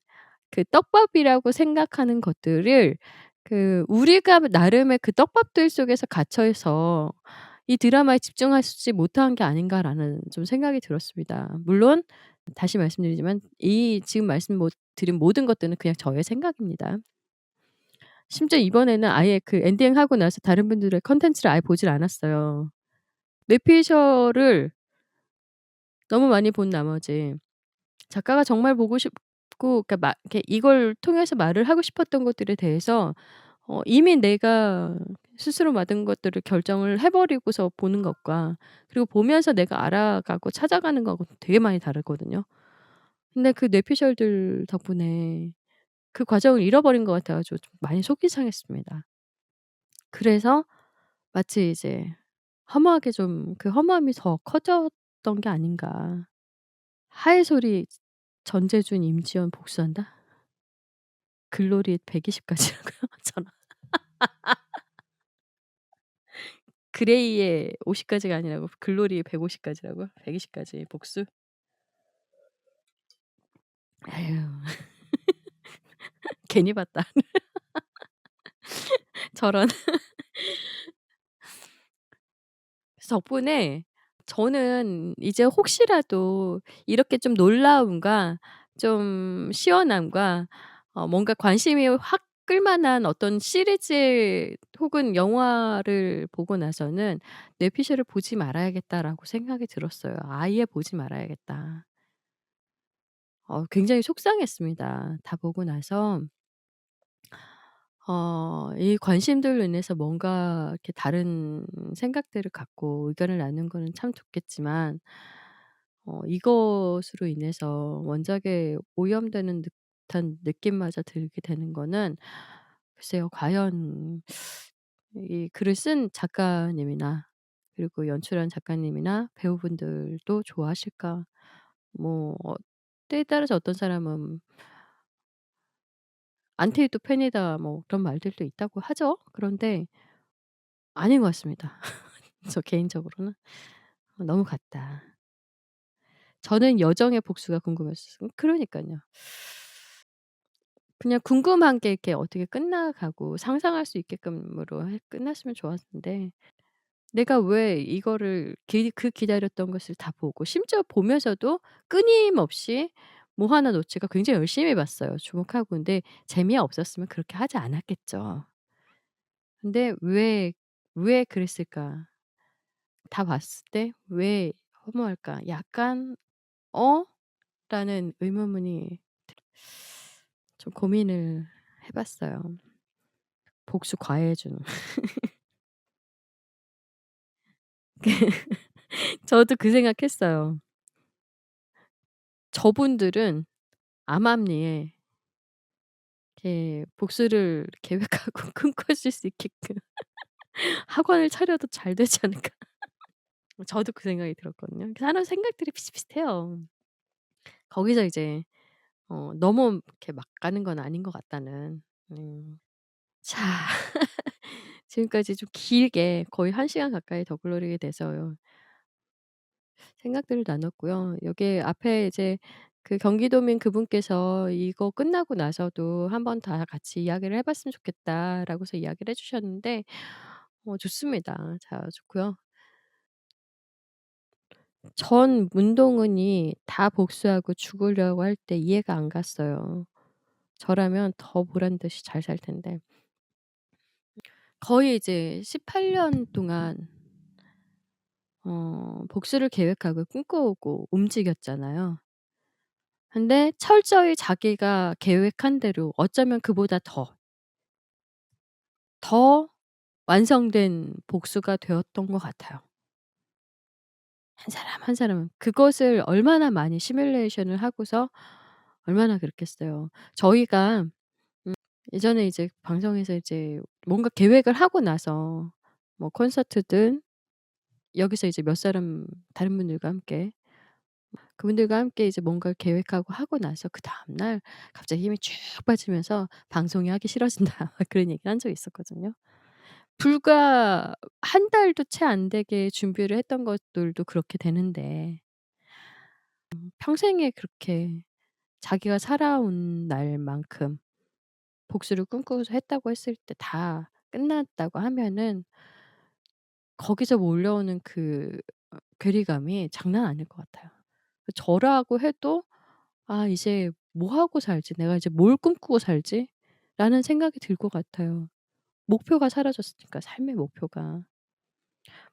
S1: 그 떡밥이라고 생각하는 것들을 우리가 나름의 그 떡밥들 속에서 갇혀서 이 드라마에 집중하지 못한 게 아닌가라는 좀 생각이 들었습니다. 물론 다시 말씀드리지만 이 지금 드린 모든 것들은 그냥 저의 생각입니다. 심지어 이번에는 아예 그 엔딩하고 나서 다른 분들의 콘텐츠를 아예 보질 않았어요. 뇌피셜을 너무 많이 본 나머지 작가가 정말 보고 싶고, 그러니까 이렇게 이걸 통해서 말을 하고 싶었던 것들에 대해서 이미 내가 스스로 만든 것들을 결정을 해 버리고서 보는 것과, 그리고 보면서 내가 알아가고 찾아가는 거하고 되게 많이 다르거든요. 근데 그 뇌피셜들 덕분에 그 과정을 잃어버린 것 같아 가지고 좀 많이 속이 상했습니다. 그래서 마치 이제 허무하게 좀 그 허무함이 더 커졌던 게 아닌가. 하회소리 전재준, 임지연 복수한다? 글로리 120 까지라고요? 저는 그레이의 50 까지가 아니라고 글로리의 150 까지라고요? 120 까지 복수? 에휴. 괜히 봤다. 저런. 그래서 덕분에 저는 이제 혹시라도 이렇게 좀 놀라움과 좀 시원함과 뭔가 관심이 확 끌만한 어떤 시리즈 혹은 영화를 보고 나서는 '뇌피셜을 보지 말아야겠다.'라고 생각이 들었어요. '아예 보지 말아야겠다.' 굉장히 속상했습니다. 다 보고 나서 이 관심들로 인해서 뭔가 이렇게 다른 생각들을 갖고 의견을 나눈 거는 참 좋겠지만, 이것으로 인해서 원작에 오염되는 듯한 느낌마저 들게 되는 거는 글쎄요. 과연 이 글을 쓴 작가님이나 그리고 연출한 작가님이나 배우분들도 좋아하실까? 뭐 때에 따라서 어떤 사람은 "안티도 팬이다." 뭐 그런 말들도 있다고 하죠. 그런데 아닌 것 같습니다. 저 개인적으로는. 너무 같다. 저는 여정의 복수가 궁금했어요. 그러니깐요. 그냥 궁금한 게 이렇게 어떻게 끝나가고 상상할 수 있게끔으로 해 끝났으면 좋았는데 내가 왜 이거를 기다렸던 것을 다 보고 심지어 보면서도 끊임없이 뭐 하나 놓치가 굉장히 열심히 봤어요, 주목하고. 근데 재미없었으면 그렇게 하지 않았겠죠. 근데 왜 그랬을까? 다 봤을 때 '왜 허무할까?' 약간 '어?' 라는 의문문이 좀 고민을 해 봤어요. 복수 과외해 주는. 저도 그 생각했어요. 저분들은 암암리에 이렇게 복수를 계획하고 꿈꾸실 수 있게끔 학원을 차려도 잘 되지 않을까. 저도 그 생각이 들었거든요. 사람 생각들이 비슷비슷해요. 거기서 이제 너무 이렇게 막 가는 건 아닌 것 같다는. 자 지금까지 좀 길게 거의 1 시간 가까이 더글로리에 대해서 생각들을 나눴고요. 여기에 앞에 이제 그 경기도민 그분께서 "이거 끝나고 나서도 한번 다 같이 이야기를 해 봤으면 좋겠다."라고서 이야기를 해 주셨는데 좋습니다. 자 좋고요. 전 문동은이 다 복수하고 죽으려고 할 때 이해가 안 갔어요. 저라면 더 보란 듯이 잘 살 텐데. 거의 이제 18년 동안 복수를 계획하고 꿈꿔오고 움직였잖아요. 근데 철저히 자기가 계획한 대로 어쩌면 그보다 더 완성된 복수가 되었던 것 같아요. 한 사람 한 사람은. 그것을 얼마나 많이 시뮬레이션을 하고서 얼마나 그랬겠어요. 저희가 예전에 이제 방송에서 이제 뭔가 계획을 하고 나서 뭐 콘서트든 여기서 이제 몇 사람 다른 분들과 함께 그분들과 함께 이제 뭔가를 계획하고 하고 나서 그다음 날 갑자기 힘이 쭉 빠지면서 "방송이 하기 싫어진다." 막 그런 얘기를 한 적이 있었거든요. 불과 한 달도 채 안 되게 준비를 했던 것들도 그렇게 되는데 평생에 그렇게 자기가 살아온 날만큼 복수를 꿈꾸고서 했다고 했을 때 다 끝났다고 하면은 거기서 몰려오는 그 괴리감이 장난 아닐 것 같아요. 저라고 해도 '아 이제 뭐 하고 살지? 내가 이제 뭘 꿈꾸고 살지?'라는 생각이 들 것 같아요. 목표가 사라졌으니까 삶의 목표가.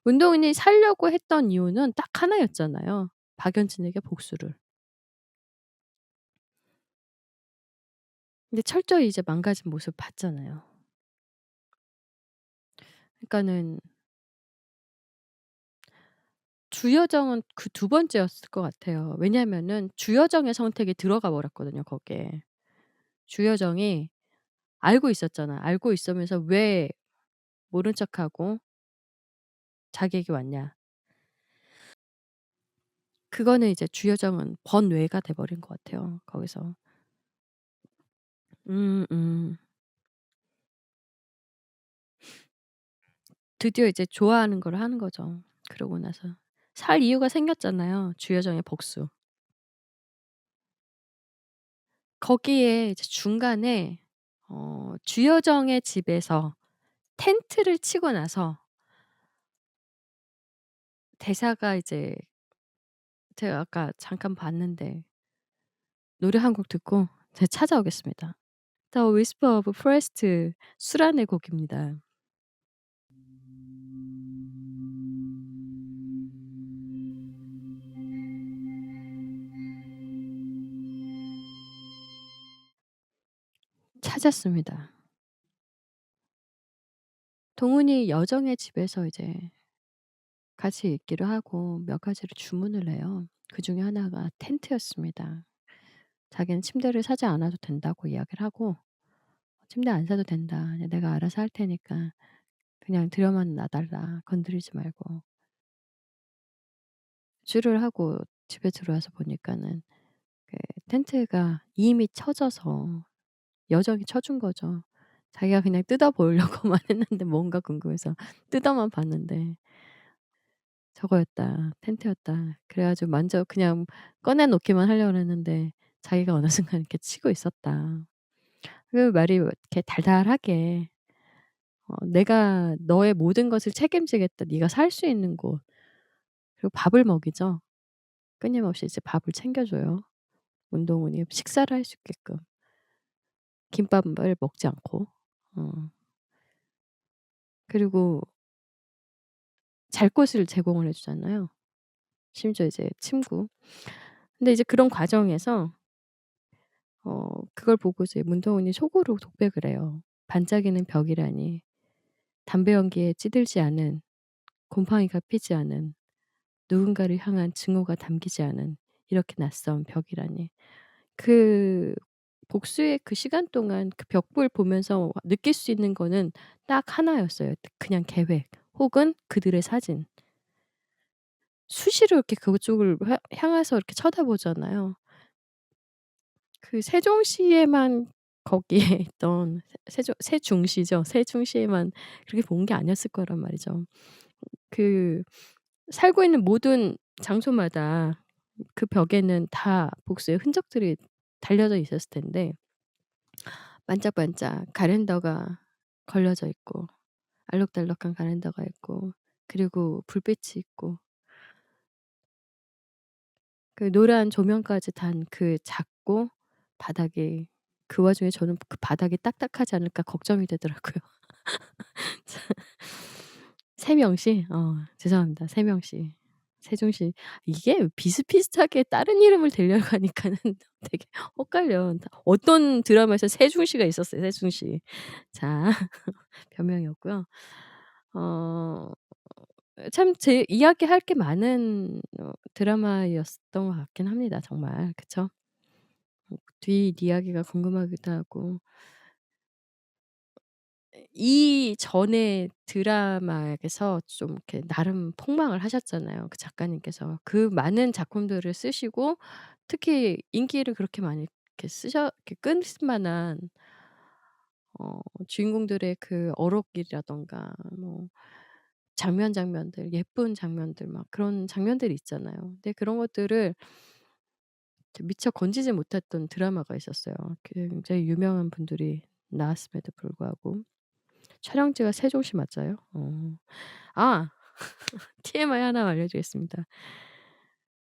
S1: 운동인이 살려고 했던 이유는 딱 하나였잖아요. 박연진에게 복수를. 근데 철저히 이제 망가진 모습 봤잖아요. 그러니까는 주여정은 그 두 번째였을 것 같아요. 왜냐하면은 주여정의 선택이 들어가 버렸거든요 거기에. 주여정이 알고 있었잖아. 알고 있으면서 왜 모른 척하고 자기에게 왔냐. 그거는 이제 주여정은 번뇌가 돼 버린 것 같아요 거기서. 음. 드디어 이제 좋아하는 걸 하는 거죠 그러고 나서. 살 이유가 생겼잖아요 주여정의 복수. 거기에 이제 중간에 주여정의 집에서 텐트를 치고 나서 대사가 이제 제가 아까 잠깐 봤는데 노래 한 곡 듣고 제가 찾아오겠습니다. The Whisper of Forest 수란의 곡입니다. 찾았습니다. 동훈이 여정의 집에서 이제 같이 있기로 하고 몇 가지를 주문을 해요. 그중에 하나가 텐트였습니다. 자기는 침대를 사지 않아도 된다고 이야기를 하고 "침대 안 사도 된다. 그냥 내가 알아서 할 테니까 그냥 들여만 놔 달라. 건드리지 말고." 줄을 하고 집에 들어와서 보니까는 그 텐트가 이미 쳐져서 여정이 쳐준 거죠. 자기가 그냥 뜯어 보려고만 했는데 뭔가 궁금해서 뜯어만 봤는데 저거였다. 텐트였다. 그래 가지고 먼저 그냥 꺼내 놓기만 하려고 그랬는데 자기가 어느 순간 이렇게 치고 있었다. 그 말이 이렇게 달달하게 "내가 너의 모든 것을 책임지겠다. 네가 살 수 있는 곳." 그리고 밥을 먹이죠. 끊임없이 이제 밥을 챙겨 줘요. 운동원이 식사를 할 수 있게끔. 김밥을 먹지 않고. 어 그리고 잘 곳을 제공을 해 주잖아요. 심지어 이제 침구. 근데 이제 그런 과정에서 그걸 보고 이제 문동훈이 속으로 독백을 해요. "반짝이는 벽이라니 담배 연기에 찌들지 않은 곰팡이가 피지 않은 누군가를 향한 증오가 담기지 않은 이렇게 낯선 벽이라니." 그 복수의 그 시간 동안 그 벽을 보면서 느낄 수 있는 거는 딱 하나였어요. 그냥 계획 혹은 그들의 사진. 수시로 이렇게 그쪽을 향해서 이렇게 쳐다보잖아요. 그 세종시에만 거기에 있던 세중시죠. 세중시에만 그렇게 본 게 아니었을 거란 말이죠. 그 살고 있는 모든 장소마다 그 벽에는 다 복수의 흔적들이 달려져 있었을 텐데 반짝반짝 가랜더가 걸려져 있고 알록달록한 가랜더가 있고 그리고 불빛이 있고 그 노란 조명까지 단 그 작고 바닥이 그 와중에 저는 그 바닥이 딱딱하지 않을까 걱정이 되더라고요. 세명시? 죄송합니다. 세명시. 세종시. 이게 비슷비슷하게 다른 이름을 대려고 하니까는 되게 헷갈려. 어떤 드라마에서 세중시가 있었어요, 세중시. 자 별명이었고요. 어 참 제 이야기할 게 많은 드라마였던 것 같긴 합니다 정말. 그쵸? 뒷이야기가 궁금하기도 하고 이전의 드라마에서 좀 이렇게 나름 폭망을 하셨잖아요, 그 작가님께서. 그 많은 작품들을 쓰시고 특히 인기를 그렇게 많이 이렇게 이렇게 끌 만한 주인공들의 그 어록이라든가 뭐 장면들 예쁜 장면들 막 그런 장면들이 있잖아요. 근데 그런 것들을 미처 건지지 못했던 드라마가 있었어요. 굉장히 유명한 분들이 나왔음에도 불구하고. 촬영지가 세종시 맞아요? 아 TMI 하나 알려드리겠습니다.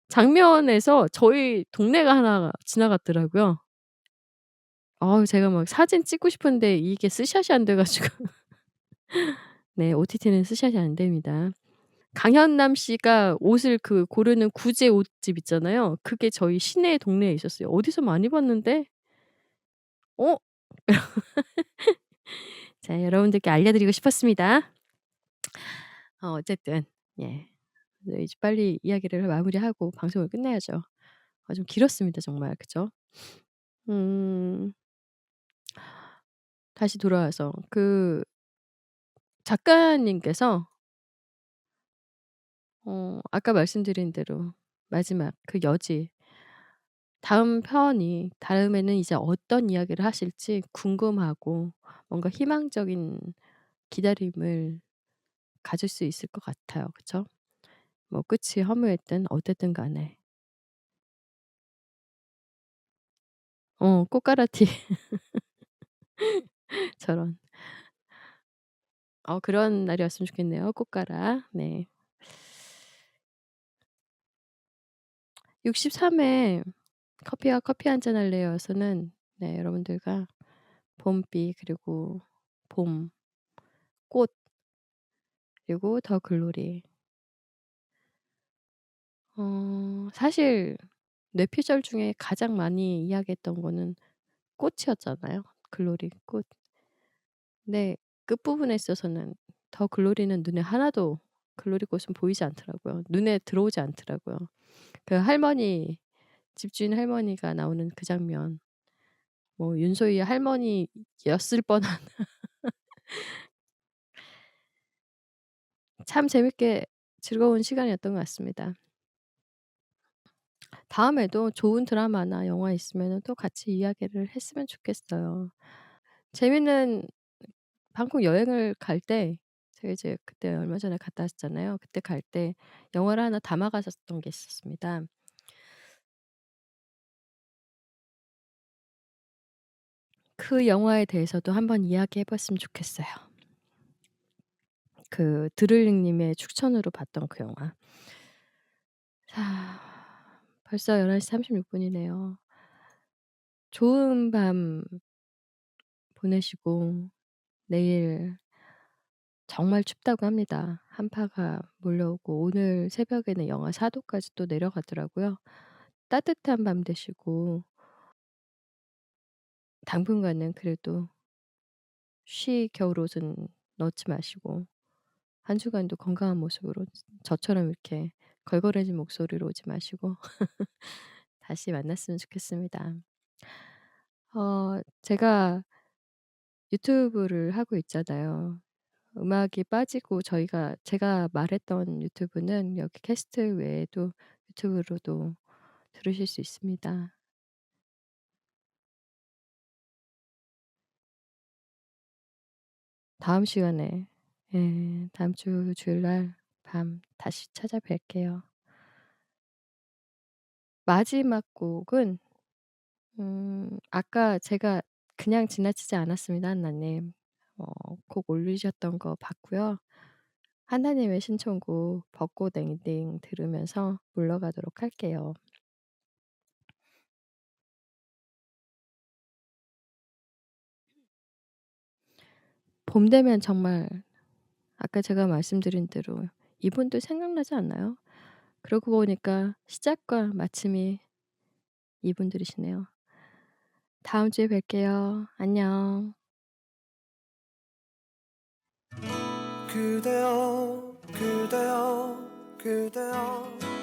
S1: 장면에서 저희 동네가 하나 지나갔더라고요. 제가 막 사진 찍고 싶은데 이게 스샷이 안 돼 가지고 네 OTT는 스샷이 안 됩니다. 강현남 씨가 옷을 그 고르는 구제 옷집 있잖아요. 그게 저희 시내 동네에 있었어요. 어디서 많이 봤는데 어 자 여러분들께 알려드리고 싶었습니다. 어쨌든 예. 네 이제 빨리 이야기를 마무리하고 방송을 끝내야죠. 좀 길었습니다 정말. 그죠? 음 다시 돌아와서 그 작가님께서 아까 말씀드린 대로 마지막 그 여지 다음 편이 다음에는 이제 어떤 이야기를 하실지 궁금하고 뭔가 희망적인 기다림을 가질 수 있을 것 같아요. 그쵸? 뭐 끝이 허무했든 어쨌든 간에. 꽃가라티 저런. 그런 날이 왔으면 좋겠네요. 꽃가라. 네. 63회 커피와 커피 한잔 할래요.에서는 네 여러분들과 봄비 그리고 봄, 꽃 그리고 더 글로리 사실 뇌피셜 중에 가장 많이 이야기했던 거는 꽃이었잖아요. 글로리 꽃. 근데 끝부분에 있어서는 더 글로리는 눈에 하나도 글로리 꽃은 보이지 않더라고요. 눈에 들어오지 않더라고요. 그 할머니 집주인 할머니가 나오는 그 장면 뭐 윤소희의 할머니였을 뻔한 참 재밌게 즐거운 시간이었던 것 같습니다. 다음에도 좋은 드라마나 영화 있으면은 또 같이 이야기를 했으면 좋겠어요. 재밌는 방콕 여행을 갈 때 제가 이제 그때 얼마 전에 갔다 왔잖아요. 그때 갈 때 영화를 하나 담아 갔었던 게 있었습니다. 그 영화에 대해서도 한번 이야기해 봤으면 좋겠어요. 그 드를링 님의 추천으로 봤던 그 영화. 자, 벌써 11시 36 분이네요. 좋은 밤 보내시고 내일 정말 춥다고 합니다. 한파가 몰려오고 오늘 새벽에는 영하 4 도까지 또 내려가더라고요. 따뜻한 밤 되시고 당분간은 그래도 쉬 겨울옷은 넣지 마시고 한 주간도 건강한 모습으로 저처럼 이렇게 걸걸해진 목소리로 오지 마시고 다시 만났으면 좋겠습니다. 제가 유튜브를 하고 있잖아요. 음악이 빠지고 제가 말했던 유튜브는 여기 캐스트 외에도 유튜브로도 들으실 수 있습니다. 다음 시간에 다음 주 주일날 밤 다시 찾아뵐게요. 마지막 곡은 아까 제가 그냥 지나치지 않았습니다, 한나님. 곡 올리셨던 거 봤고요. 한나님의 신청곡 벚꽃 엔딩 들으면서 물러가도록 할게요. 봄 되면 정말 아까 제가 말씀드린 대로 이분들 생각나지 않나요? 그러고 보니까 시작과 마침이 이분들이시네요. 다음 주에 뵐게요. 안녕.
S2: 그대여 그대여 그대여